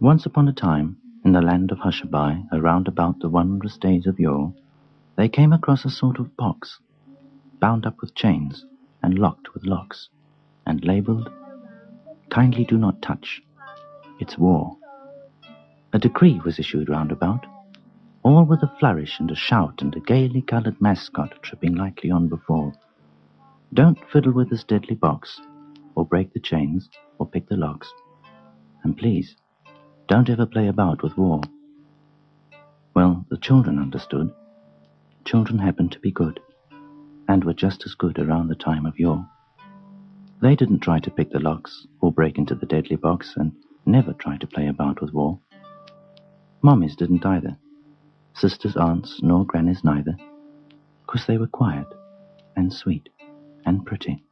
Once upon a time, in the land of Hushabye, around about the wondrous days of yore, they came across a sort of box, bound up with chains, and locked with locks, and labelled, "Kindly do not touch, it's war." A decree was issued round about, all with a flourish and a shout and a gaily coloured mascot tripping lightly on before. Don't fiddle with this deadly box, or break the chains, or pick the locks, and please, don't ever play about with war. Well, the children understood. Children happened to be good, and were just as good around the time of yore. They didn't try to pick the locks, or break into the deadly box, and never tried to play about with war. Mommies didn't either. Sisters, aunts, nor grannies neither, 'cause they were quiet, and sweet, and pretty,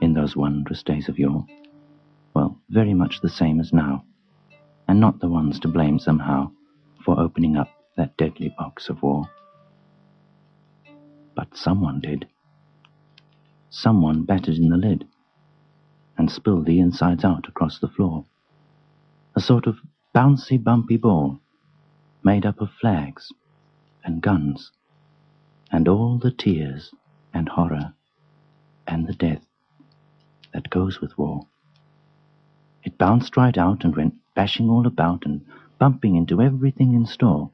in those wondrous days of yore. Well, very much the same as now, and not the ones to blame somehow for opening up that deadly box of war. But someone did. Someone battered in the lid, and spilled the insides out across the floor. A sort of bouncy, bumpy ball, made up of flags, and guns, and all the tears, and horror, and the death that goes with war. It bounced right out and went bashing all about and bumping into everything in store,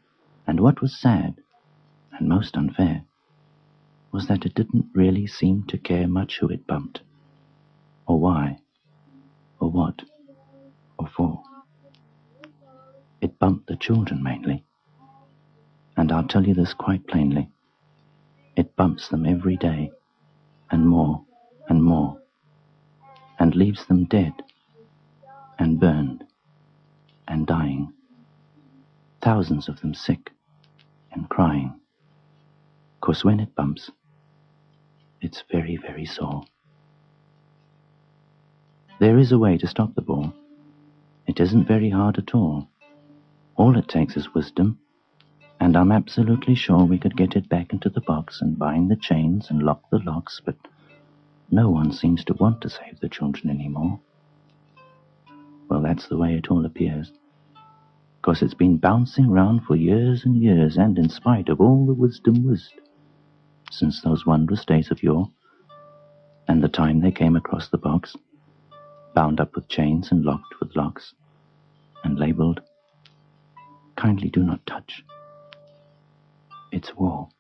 and what was sad, and most unfair, was that it didn't really seem to care much who it bumped, or why, or what, or for. It bumped the children mainly, and I'll tell you this quite plainly. It bumps them every day, and more, and leaves them dead, and burned, and dying. Thousands of them sick, and crying. 'Cause when it bumps, it's very, very sore. There is a way to stop the ball. It isn't very hard at all. All it takes is wisdom, and I'm absolutely sure we could get it back into the box and bind the chains and lock the locks, but no one seems to want to save the children anymore. Well, that's the way it all appears, 'cause it's been bouncing round for years and years, and in spite of all the wisdom wist, since those wondrous days of yore, and the time they came across the box, bound up with chains and locked with locks, and labelled, "Kindly do not touch, it's war."